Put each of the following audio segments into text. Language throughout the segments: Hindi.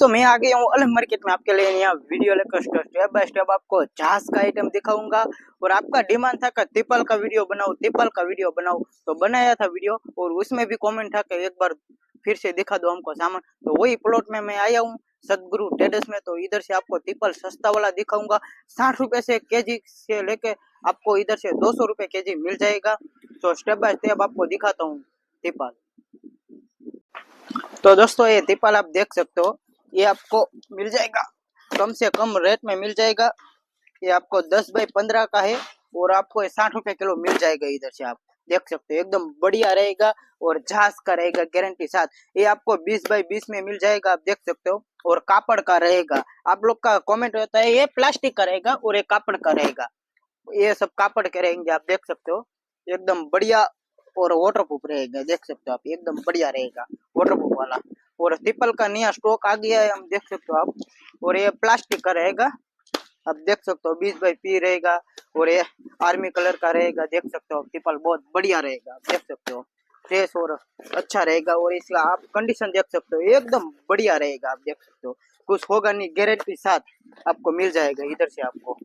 दोस्तों मैं आ गया हूँ अलग मार्केट में आपके लिए यहाँ वीडियो लेकर स्टेप बाय स्टेप आपको झांस का आइटम दिखाऊंगा। और आपका डिमांड था कि तिपल का वीडियो बनाओ तो बनाया था वीडियो। और उसमें भी कमेंट था कि एक बार फिर से दिखा दो हमको सामान। तो वही प्लॉट में मैं आया हूँ सदगुरु ट्रेडर्स में। तो इधर से आपको तिपल सस्ता वाला दिखाऊंगा। 60 रुपए से केजी से लेके आपको इधर से 200 रुपए केजी मिल जाएगा। तो स्टेप बाय स्टेप आपको दिखाता हूँ तिपल। तो दोस्तों ये तिपल आप देख सकते हो, ये आपको मिल जाएगा कम से कम रेट में मिल जाएगा। ये आपको 10 बाई 15 का है और आपको 60 रुपए किलो मिल जाएगा। इधर से आप देख सकते हो एकदम बढ़िया रहेगा और झांस का रहेगा गारंटी साथ। ये आपको 20 बाई 20 में मिल जाएगा, आप देख सकते हो। और कापड़ का रहेगा। आप लोग का कमेंट होता है ये प्लास्टिक का रहेगा और ये कापड़ का रहेगा। ये सब कापड़ के रहेंगे, आप देख सकते हो एकदम बढ़िया। और वाटरप्रूफ रहेगा, देख सकते हो आप एकदम बढ़िया रहेगा वाटरप्रूफ वाला। और तिपल का नया स्टॉक आ गया है, हम देख सकते हो आप। और ये प्लास्टिक का रहेगा, आप देख सकते हो 20 बाई 20 रहेगा। और ये आर्मी कलर का रहेगा, देख सकते हो तिपल बहुत बढ़िया रहेगा, आप देख सकते हो फ्रेश और अच्छा रहेगा। और इसका आप कंडीशन देख सकते हो एकदम बढ़िया रहेगा, आप देख सकते हो कुछ होगा नहीं, गारंटी साथ आपको मिल जाएगा। इधर से आपको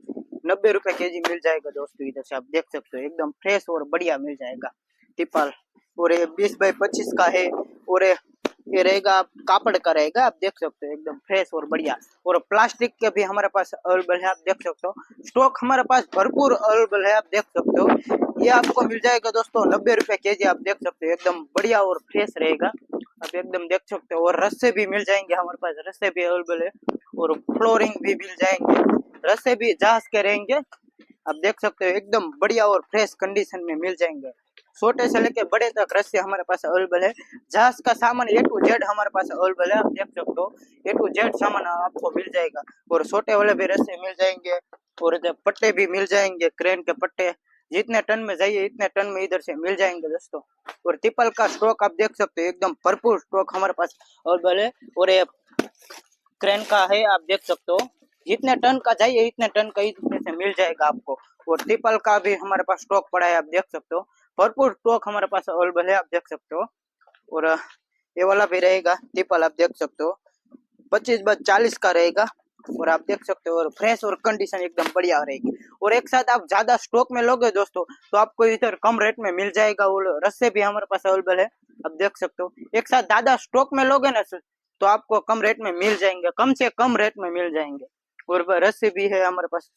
90 रुपए केजी मिल जाएगा दोस्तों। इधर से आप देख सकते हो एकदम फ्रेश और बढ़िया मिल जाएगा तिपल। और ये 20 बाई 25 का है। और ये रहेगा कापड़ का रहेगा, आप देख सकते हो एकदम फ्रेश और बढ़िया। और प्लास्टिक के भी हमारे पास अवेलेबल है, आप देख सकते हो स्टॉक हमारे पास भरपूर अवेलेबल है, आप देख सकते हो। ये आपको मिल जाएगा दोस्तों 90 रुपए केजी, आप देख सकते हो एकदम बढ़िया और फ्रेश रहेगा, आप एकदम देख सकते हो। और रस्से भी मिल जाएंगे हमारे पास, रस्से भी अवेलेबल है। और फ्लोरिंग भी मिल जाएंगे, रस्से भी जहाज के रहेंगे, आप देख सकते हो एकदम बढ़िया और फ्रेश कंडीशन में मिल जाएंगे। छोटे से लेके बड़े तक रस्से हमारे पास अवेलेबल है। जहाज का सामान A to Z हमारे पास अवेलेबल है, आप देख सकते हो A to Z सामान आपको मिल जाएगा। और छोटे वाले भी रस्से मिल जाएंगे और पट्टे भी मिल जाएंगे, क्रेन के पट्टे जितने टन में चाहिए इतने टन में इधर से मिल जाएंगे दोस्तों। और तिपल का स्टॉक आप देख सकते हो एकदम भरपूर स्टॉक हमारे पास अवेलेबल है। और ये क्रेन का है, आप देख सकते हो जितने टन का चाहिए इतने टन का इधर से मिल जाएगा आपको। और तिपल का भी हमारे पास स्टॉक पड़ा है, आप देख सकते हो भरपूर स्टॉक हमारे पास अवेलेबल है, आप देख सकते हो। और ये वाला भी रहेगा तिपल, आप देख सकते हो 25 बाय 40 का रहेगा। और आप देख सकते हो और फ्रेश और कंडीशन एकदम बढ़िया रहेगी। और एक साथ आप ज्यादा स्टॉक में लोगे दोस्तों तो आपको इधर कम रेट में मिल जाएगा। और रस्से भी हमारे पास अवेलेबल है, आप देख सकते हो। एक साथ ज्यादा स्टॉक में लोगे ना तो आपको कम रेट में मिल जाएंगे, कम से कम रेट में मिल जाएंगे। और रस्से भी है हमारे पास,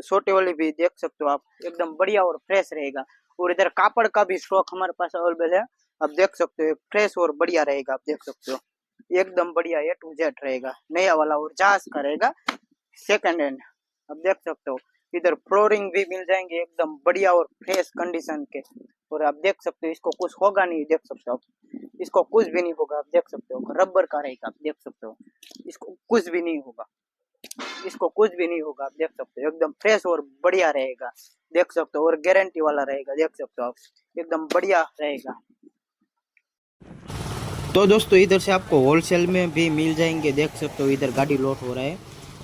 छोटे वाले भी देख सकते हो आप एकदम बढ़िया और फ्रेश रहेगा। और इधर कापड़ का भी स्टॉक हमारे पास अवेलेबल है, आप देख सकते हो फ्रेश और बढ़िया रहेगा, आप देख सकते हो एकदम बढ़िया A to Z रहेगा नया वाला। और जहाज का रहेगा सेकंड हैंड, आप देख सकते हो। इधर फ्लोरिंग भी मिल जाएंगे एकदम बढ़िया और फ्रेश कंडीशन के। और आप देख सकते हो इसको कुछ होगा नहीं, देख सकते हो इसको कुछ भी नहीं होगा, आप देख सकते हो रबर का रहेगा, आप देख सकते हो इसको कुछ भी नहीं होगा, इसको कुछ भी नहीं होगा, आप देख सकते हो एकदम फ्रेश और बढ़िया रहेगा, देख सकते हो। और गारंटी वाला रहेगा, देख सकते हो आप एकदम बढ़िया रहेगा। तो दोस्तों इधर से आपको होलसेल में भी मिल जाएंगे, देख सकते हो इधर गाड़ी लोड हो रहा है।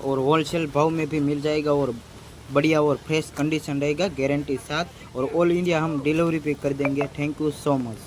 और होलसेल भाव में भी मिल जाएगा और बढ़िया और फ्रेश कंडीशन रहेगा गारंटी साथ। और ऑल इंडिया हम डिलीवरी भी कर देंगे। Thank you so much.